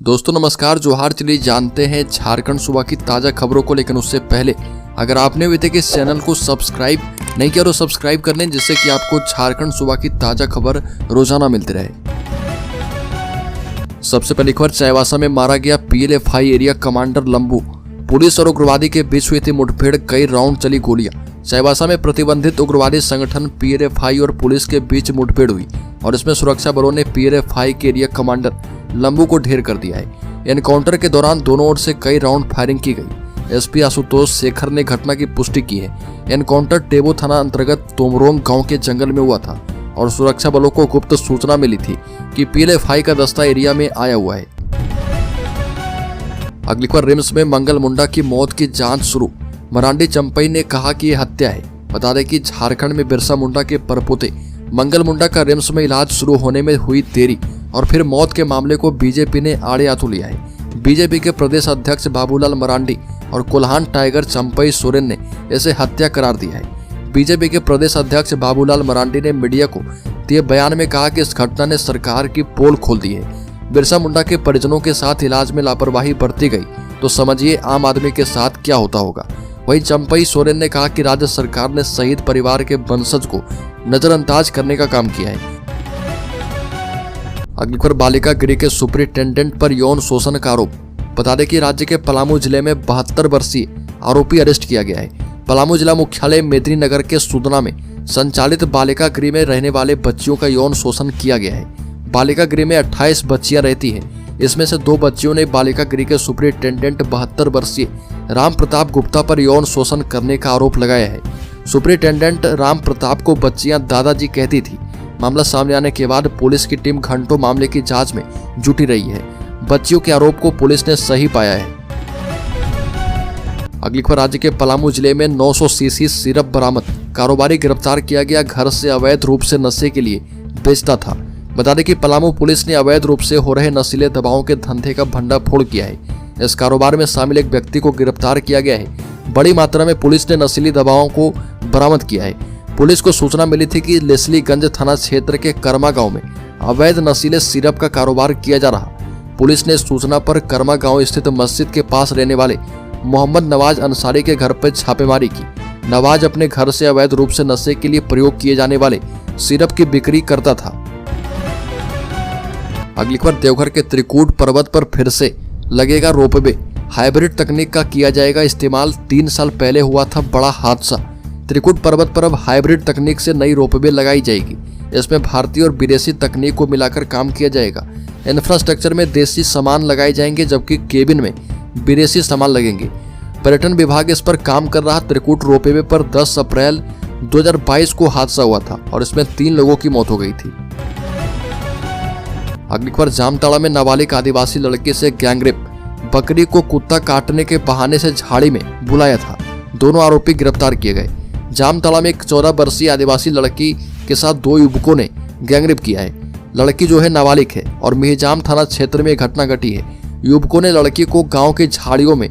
दोस्तों नमस्कार, जोहार। चलिए जानते हैं झारखंड सूबा की ताज़ा खबरों को, लेकिन उससे पहले अगर आपने अभी तक इस चैनल को सब्सक्राइब नहीं किया तो सब्सक्राइब कर लें, जिससे कि आपको झारखंड सूबा की ताज़ा खबर रोजाना मिलती रहे। सबसे पहली खबर, चाईबासा में मारा गया पीएलएफआई एरिया कमांडर लंबू। पुलिस और उग्रवादी के बीच हुई थी मुठभेड़, कई राउंड चली गोलियां। चाईबासा में प्रतिबंधित उग्रवादी संगठन पीएलएफआई और पुलिस के बीच मुठभेड़ हुई और इसमें सुरक्षा बलों ने पीएलएफआई के एरिया कमांडर लंबू को ढेर कर दिया है। एनकाउंटर के दौरान दोनों ओर से कई राउंड फायरिंग की गई। एसपी आशुतोष शेखर ने घटना की पुष्टि की है। एनकाउंटर टेबो थाना अंतर्गत तोमरोंग गांव के जंगल में हुआ था और सुरक्षा बलों को गुप्त सूचना मिली थी कि पीएलएफआई का दस्ता एरिया में आया हुआ है। अगली खबर, रिम्स में मंगल मुंडा की मौत की जांच शुरू। मरांडी चंपई ने कहा कि यह हत्या है। बता दें कि झारखंड में बिरसा मुंडा के परपोते मंगल मुंडा का रिम्स में इलाज शुरू होने में हुई देरी और फिर मौत के मामले को बीजेपी ने आड़े हाथों लिया है। बीजेपी के प्रदेश अध्यक्ष बाबूलाल मरांडी और कोल्हान टाइगर चंपई सोरेन ने इसे हत्या करार दिया है। बीजेपी के प्रदेश अध्यक्ष बाबूलाल मरांडी ने मीडिया को दिए बयान में कहा कि इस घटना ने सरकार की पोल खोल दी है। बिरसा मुंडा के परिजनों के साथ इलाज में लापरवाही बरती गई तो समझिए आम आदमी के साथ क्या होता होगा। वहीं चंपई सोरेन ने कहा कि राज्य सरकार ने शहीद परिवार के वंशज को नजरअंदाज करने का काम किया है। अगली खबर, बालिका गृह के सुपरिटेंडेंट पर यौन शोषण का आरोप। बता दें कि राज्य के पलामू जिले में 72 वर्षीय आरोपी अरेस्ट किया गया है। पलामू जिला मुख्यालय मेदिनीनगर के सुदना में संचालित बालिका गृह में रहने वाले बच्चियों का यौन शोषण किया गया है। बालिका गृह में 28 बच्चियां रहती हैं। इसमें से 2 बच्चियों ने बालिका गृह के सुपरिटेंडेंट 72 वर्षीय राम प्रताप गुप्ता पर यौन शोषण करने का आरोप लगाया है। सुपरिटेंडेंट राम प्रताप को बच्चियां दादाजी कहती थी। मामला सामने आने के बाद पुलिस की टीम घंटों मामले की जांच में जुटी रही है। बच्चियों के आरोप को पुलिस ने सही पाया है। अगली खबर, राज्य के पलामू जिले में 900 सीसी सिरप बरामद। कारोबारी गिरफ्तार किया गया, घर से अवैध रूप से नशे के लिए बेचता था। बता दें कि पलामू पुलिस ने अवैध रूप से हो रहे नशीले दवाओं के धंधे का भंडाफोड़ किया है। इस कारोबार में शामिल एक व्यक्ति को गिरफ्तार किया गया है। बड़ी मात्रा में पुलिस ने नशीली दवाओं को बरामद किया है। पुलिस को सूचना मिली थी कि लेस्लीगंज थाना क्षेत्र के कर्मा गांव में अवैध नशीले सिरप का कारोबार किया जा रहा। पुलिस ने सूचना पर कर्मा गांव स्थित मस्जिद के पास रहने वाले मोहम्मद नवाज अंसारी के घर पर छापेमारी की। नवाज अपने घर से अवैध रूप से नशे के लिए प्रयोग किए जाने वाले सिरप की बिक्री करता था। अगली खबर, देवघर के त्रिकूट पर्वत पर फिर से लगेगा रोपवे। हाइब्रिड तकनीक का किया जाएगा इस्तेमाल। 3 साल पहले हुआ था बड़ा हादसा। त्रिकूट पर्वत पर अब हाइब्रिड तकनीक से नई रोपवे लगाई जाएगी। इसमें भारतीय और विदेशी तकनीक को मिलाकर काम किया जाएगा। इंफ्रास्ट्रक्चर में देसी सामान लगाए जाएंगे, जबकि केबिन में विदेशी सामान लगेंगे। पर्यटन विभाग इस पर काम कर रहा। त्रिकूट रोपवे पर 10 अप्रैल 2022 को हादसा हुआ था और इसमें 3 लोगों की मौत हो गई थी। अगली खबर, जामताड़ा में नाबालिग आदिवासी लड़के से गैंगरेप। बकरी को कुत्ता काटने के बहाने से झाड़ी में बुलाया था। दोनों आरोपी गिरफ्तार किए गए। जामताड़ा में एक 14 वर्षीय आदिवासी लड़की के साथ 2 युवकों ने गैंगरेप किया है। लड़की जो है नाबालिग है और मिहिजाम थाना क्षेत्र में घटना घटी है। युवकों ने लड़की को गांव की झाड़ियों में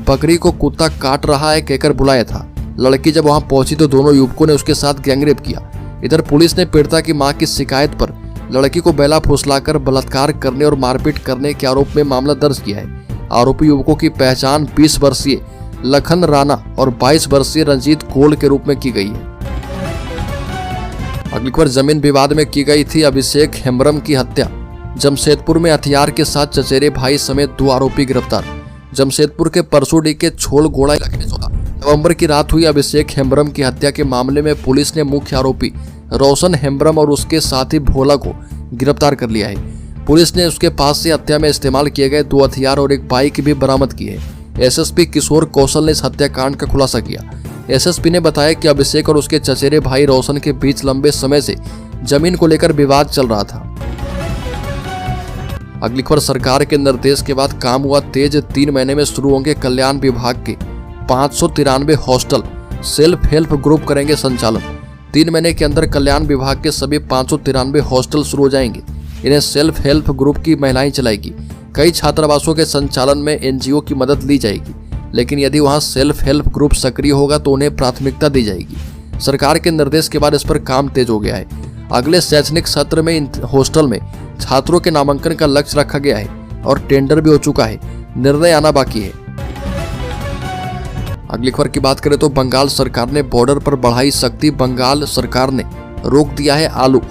बकरी को कुत्ता काट रहा है कहकर बुलाया था। लड़की जब वहां पहुंची तो दोनों युवकों ने उसके साथ गैंगरेप किया। इधर पुलिस ने पीड़िता की मां की शिकायत पर लड़की को बेला फुसलाकर बलात्कार करने और मारपीट करने के आरोप में मामला दर्ज किया है। आरोपी युवकों की पहचान 20 वर्षीय लखन राणा और 22 वर्षीय रंजीत कोल के रूप में की गई है। अगली खबर, जमीन विवाद में की गई थी अभिषेक हेम्ब्रम की हत्या। जमशेदपुर में हथियार के साथ चचेरे भाई समेत 2 आरोपी गिरफ्तार। जमशेदपुर के परसोडी के छोल गोड़ा इलाके में 14 नवंबर की रात हुई अभिषेक हेम्ब्रम की हत्या के मामले में पुलिस ने मुख्य आरोपी रोशन हेम्ब्रम और उसके साथी भोला को गिरफ्तार कर लिया है। पुलिस ने उसके पास से हत्या में इस्तेमाल किए गए 2 हथियार और एक बाइक भी बरामद की है। एसएसपी किशोर कौशल ने इस हत्याकांड का खुलासा किया। एसएसपी ने बताया कि अभिषेक और उसके चचेरे भाई रोशन के बीच लंबे समय से जमीन को लेकर विवाद चल रहा था। अगली खबर, सरकार के निर्देश के बाद काम हुआ तेज। 3 महीने में शुरू होंगे कल्याण विभाग के 593 हॉस्टल। सेल्फ हेल्प ग्रुप करेंगे संचालन। 3 महीने के अंदर कल्याण विभाग के सभी 593 हॉस्टल शुरू हो जाएंगे। इन्हें सेल्फ हेल्प ग्रुप की महिलाएं चलाएगी। कई छात्रावासों के संचालन में एनजीओ की मदद ली जाएगी, लेकिन यदि वहां सेल्फ हेल्प ग्रुप सक्रिय होगा तो उन्हें प्राथमिकता दी जाएगी। सरकार के निर्देश के बाद इस पर काम तेज हो गया है। अगले शैक्षणिक सत्र में इन हॉस्टल में छात्रों के नामांकन का लक्ष्य रखा गया है और टेंडर भी हो चुका है, निर्णय आना बाकी है। अगली खबर की बात करें तो बंगाल सरकार ने बॉर्डर पर बढ़ाई सख्ती। बंगाल सरकार ने रोक दिया है आलू।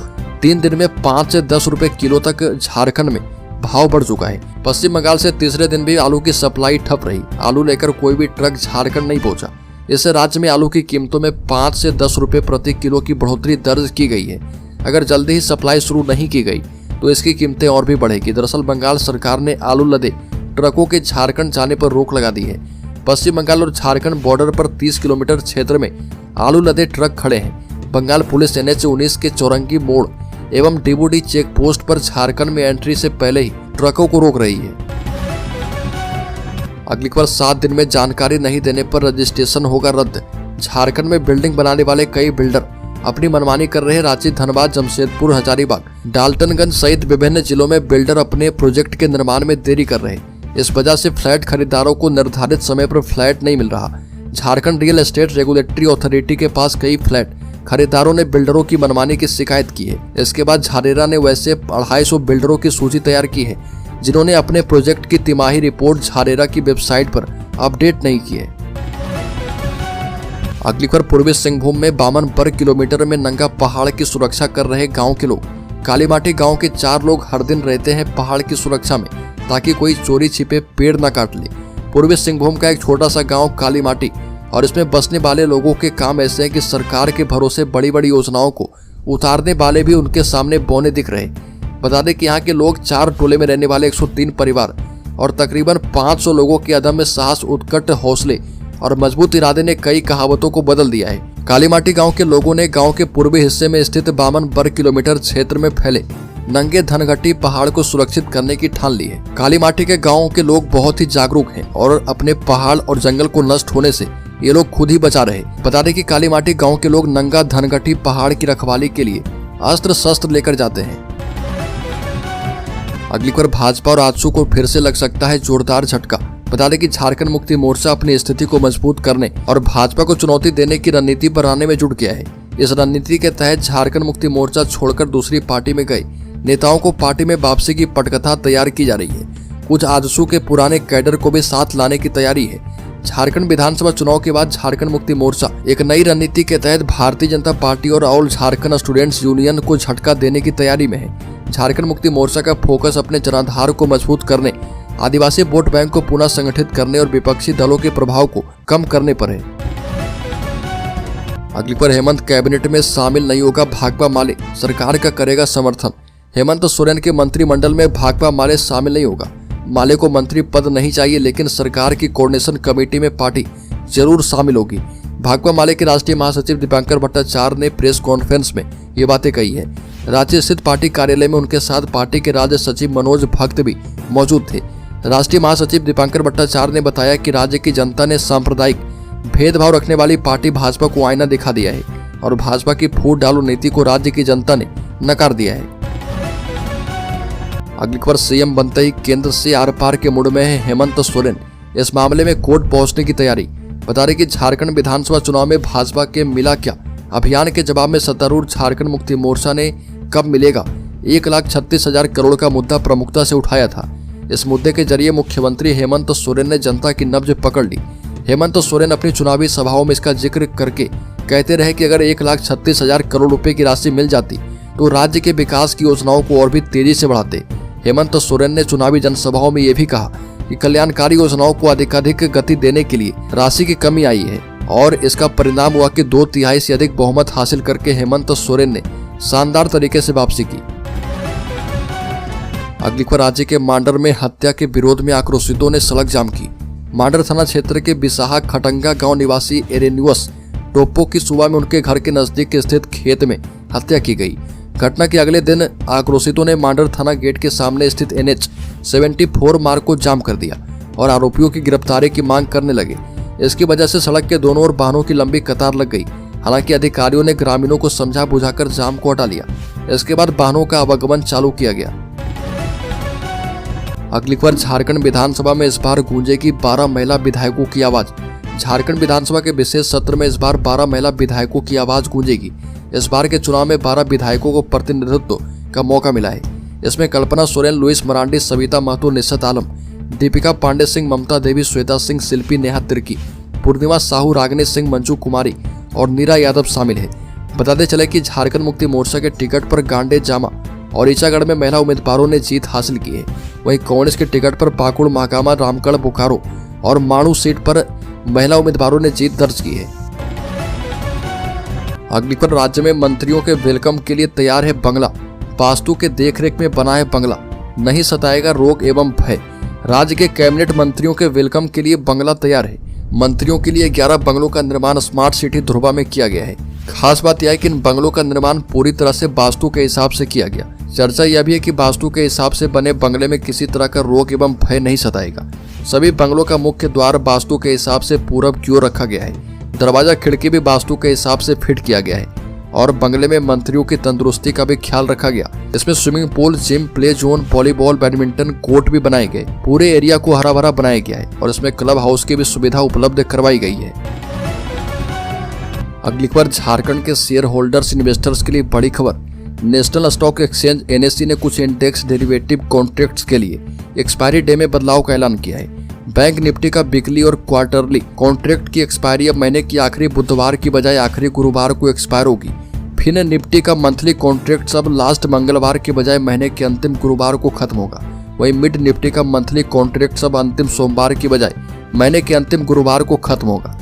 3 दिन में 5 से 10 रुपए किलो तक झारखंड में भाव बढ़ चुका है। पश्चिम बंगाल से तीसरे दिन भी आलू की सप्लाई ठप रही। आलू लेकर कोई भी ट्रक झारखंड नहीं पहुंचा। इससे राज्य में आलू की कीमतों में 5 से 10 रुपए प्रति किलो की बढ़ोतरी दर्ज की गई है। अगर जल्दी ही सप्लाई शुरू नहीं की गई तो इसकी कीमतें और भी बढ़ेगी। दरअसल बंगाल सरकार ने आलू लदे ट्रकों के झारखंड जाने पर रोक लगा दी है। पश्चिम बंगाल और झारखंड बॉर्डर पर 30 किलोमीटर क्षेत्र में आलू लदे ट्रक खड़े हैं। बंगाल पुलिस NH-19 के चौरंगी मोड़ एवं DBD चेक पोस्ट पर झारखंड में एंट्री से पहले ही ट्रकों को रोक रही है। अगली खबर 7 दिन में जानकारी नहीं देने पर रजिस्ट्रेशन होगा रद्द। झारखंड में बिल्डिंग बनाने वाले कई बिल्डर अपनी मनमानी कर रहे हैं। रांची, धनबाद, जमशेदपुर, हजारीबाग, डाल्टनगंज सहित विभिन्न जिलों में बिल्डर अपने प्रोजेक्ट के निर्माण में देरी कर रहे हैं। इस वजह से फ्लैट खरीदारों को निर्धारित समय पर फ्लैट नहीं मिल रहा। Jharkhand real estate regulatory authority के पास कई फ्लैट खरीदारों ने बिल्डरों की मनमानी की शिकायत की है। इसके बाद झारेरा ने वैसे 250 बिल्डरों की सूची तैयार की है जिन्होंने अपने प्रोजेक्ट की तिमाही रिपोर्ट झारेरा की वेबसाइट पर अपडेट नहीं की है। अगली खबर पूर्वी सिंहभूम में 52 वर्ग किलोमीटर में नंगा पहाड़ की सुरक्षा कर रहे गांव के लोग। कालीमाटी गांव के 4 लोग हर दिन रहते हैं पहाड़ की सुरक्षा में ताकि कोई चोरी छिपे पेड़ न काट ले। पूर्वी सिंहभूम का एक छोटा सा गांव कालीमाटी और इसमें बसने वाले लोगों के काम ऐसे हैं कि सरकार के भरोसे बड़ी बड़ी योजनाओं को उतारने वाले भी उनके सामने बौने दिख रहे। बता दें कि यहाँ के लोग 4 टोले में रहने वाले 103 परिवार और तकरीबन 500 लोगों के अदम्य साहस, उत्कट हौसले और मजबूत इरादे ने कई कहावतों को बदल दिया है। कालीमाटी गांव के लोगों ने गांव के पूर्वी हिस्से में स्थित 52 वर्ग किलोमीटर क्षेत्र में फैले नंगे धनघटी पहाड़ को सुरक्षित करने की ठान ली है। कालीमाटी के गांव के लोग बहुत ही जागरूक हैं और अपने पहाड़ और जंगल को नष्ट होने से ये लोग खुद ही बचा रहे। बता दें कि कालीमाटी गांव के लोग नंगा धनघटी पहाड़ की रखवाली के लिए अस्त्र शस्त्र लेकर जाते हैं। अगली बार भाजपा और आजसू को फिर से लग सकता है जोरदार झटका। बता दें कि झारखंड मुक्ति मोर्चा अपनी स्थिति को मजबूत करने और भाजपा को चुनौती देने की रणनीति बनाने में जुट गया है। इस रणनीति के तहत झारखंड मुक्ति मोर्चा छोड़कर दूसरी पार्टी में गए नेताओं को पार्टी में वापसी की पटकथा तैयार की जा रही है। कुछ आजसू के पुराने कैडर को भी साथ लाने की तैयारी है। झारखंड विधानसभा चुनाव के बाद झारखंड मुक्ति मोर्चा एक नई रणनीति के तहत भारतीय जनता पार्टी और ऑल झारखंड स्टूडेंट्स यूनियन को झटका देने की तैयारी में है। झारखंड मुक्ति मोर्चा का फोकस अपने जनाधार को मजबूत करने, आदिवासी वोट बैंक को पुनः संगठित करने और विपक्षी दलों के प्रभाव को कम करने पर है। अगली पर हेमंत कैबिनेट में शामिल नहीं होगा भाकपा माले, सरकार का करेगा समर्थन। हेमंत सोरेन के मंत्रिमंडल में भाकपा माले शामिल नहीं होगा। माले को मंत्री पद नहीं चाहिए, लेकिन सरकार की कोऑर्डिनेशन कमेटी में पार्टी जरूर शामिल होगी। भाकपा माले के राष्ट्रीय महासचिव दीपांकर भट्टाचार्य ने प्रेस कॉन्फ्रेंस में ये बातें कही है। रांची स्थित पार्टी कार्यालय में उनके साथ पार्टी के राज्य सचिव मनोज भक्त भी मौजूद थे। राष्ट्रीय महासचिव दीपांकर भट्टाचार्य ने बताया कि राज्य की जनता ने सांप्रदायिक भेदभाव रखने वाली पार्टी भाजपा को आईना दिखा दिया है और भाजपा की फूट डालो नीति को राज्य की जनता ने नकार दिया है। अगली खबर, सीएम बनते ही केंद्र से आर पार के मूड में है हेमंत सोरेन। इस मामले में कोर्ट पहुंचने की तैयारी। बता दें कि झारखंड विधानसभा चुनाव में भाजपा के मिला क्या अभियान के जवाब में सत्तारूढ़ झारखंड मुक्ति मोर्चा ने कब मिलेगा 1,36,000 करोड़ का मुद्दा प्रमुखता से उठाया था। इस मुद्दे के जरिए मुख्यमंत्री हेमंत सोरेन ने जनता की नब्ज पकड़ ली। हेमंत सोरेन अपनी चुनावी सभाओं में इसका जिक्र करके कहते रहे कि अगर 1,36,000 करोड़ रुपए की राशि मिल जाती तो राज्य के विकास की योजनाओं को और भी तेजी से बढ़ाते। हेमंत सोरेन ने चुनावी जनसभाओं में यह भी कहा कि कल्याणकारी योजनाओं को अधिकाधिक गति देने के लिए राशि की कमी आई है और इसका परिणाम हुआ कि 2/3 से अधिक बहुमत हासिल करके हेमंत सोरेन ने शानदार तरीके से वापसी की। अगली खबर, राज्य के मांडर में हत्या के विरोध में आक्रोशितों ने सड़क जाम की। मांडर थाना क्षेत्र के बिसाहा खटंगा गांव निवासी एरेन्युअस टोप्पो की सुबह में उनके घर के नजदीक स्थित खेत में हत्या की गई। घटना के अगले दिन आक्रोशितों ने मांडर थाना गेट के सामने स्थित NH-74 मार्ग को जाम कर दिया और आरोपियों की गिरफ्तारी की मांग करने लगे। इसकी वजह से सड़क के दोनों ओर वाहनों की लंबी कतार लग गई। हालांकि अधिकारियों ने ग्रामीणों को समझा बुझाकर जाम को हटा लिया। इसके बाद वाहनों का आवागमन चालू किया गया। अगली बार झारखंड विधानसभा में इस बार गूंजेगी 12 महिला विधायकों की आवाज। झारखंड विधानसभा के विशेष सत्र में इस बार 12 महिला विधायकों की आवाज गूंजेगी। इस बार के चुनाव में 12 विधायकों को प्रतिनिधित्व का मौका मिला है। इसमें कल्पना सोरेन, लुइस मरांडी, सविता महतो, निशत आलम, दीपिका पांडे सिंह, ममता देवी, श्वेता सिंह, शिल्पी नेहा तिर्की, पूर्णिमा साहू, रागिनी सिंह, मंजू कुमारी और नीरा यादव शामिल है। बताते चले कि झारखंड मुक्ति मोर्चा के टिकट पर गांडे जामा और ईचागढ़ में महिला उम्मीदवारों ने जीत हासिल की है। वहीं कांग्रेस के टिकट पर पाकुड़, महागामा, रामगढ़, बोकारो और माणू सीट पर महिला उम्मीदवारों ने जीत दर्ज की है। अगली खबर, राज्य में मंत्रियों के वेलकम के लिए तैयार है बंगला। वास्तु के देखरेख में बना है बंगला, नहीं सताएगा रोग एवं भय। राज्य के कैबिनेट मंत्रियों के वेलकम के लिए बंगला तैयार है। मंत्रियों के लिए 11 बंगलों का निर्माण स्मार्ट सिटी ध्रुवा में किया गया है। खास बात यह है कि इन बंगलों का निर्माण पूरी तरह से वास्तु के हिसाब से किया गया। चर्चा यह भी है कि वास्तु के हिसाब से बने बंगले में किसी तरह का रोग एवं भय नहीं सताएगा। सभी बंगलों का मुख्य द्वार वास्तु के हिसाब से पूरब की ओर रखा गया है। दरवाजा, खिड़की भी वास्तु के हिसाब से फिट किया गया है और बंगले में मंत्रियों की तंदुरुस्ती का भी ख्याल रखा गया। इसमें swimming pool, gym, play zone, volleyball, badminton court भी बनाए गए। पूरे एरिया को हरा भरा बनाया गया है और इसमें क्लब हाउस की भी सुविधा उपलब्ध करवाई गई है। अगली खबर, झारखंड के शेयर होल्डर्स इन्वेस्टर्स के लिए बड़ी खबर। नेशनल स्टॉक एक्सचेंज NSE ने कुछ इंडेक्स डेरिवेटिव कॉन्ट्रैक्ट्स के लिए एक्सपायरी डे में बदलाव का ऐलान किया है। बैंक निफ्टी का वीकली और क्वार्टरली कॉन्ट्रैक्ट की एक्सपायरी अब महीने की आखिरी बुधवार की बजाय आखिरी गुरुवार को एक्सपायर होगी। फिर निफ्टी का मंथली कॉन्ट्रैक्ट अब लास्ट मंगलवार के बजाय महीने के अंतिम गुरुवार को खत्म होगा। वहीं मिड निफ्टी का मंथली कॉन्ट्रैक्ट अब अंतिम सोमवार की बजाय महीने के अंतिम गुरुवार को खत्म होगा।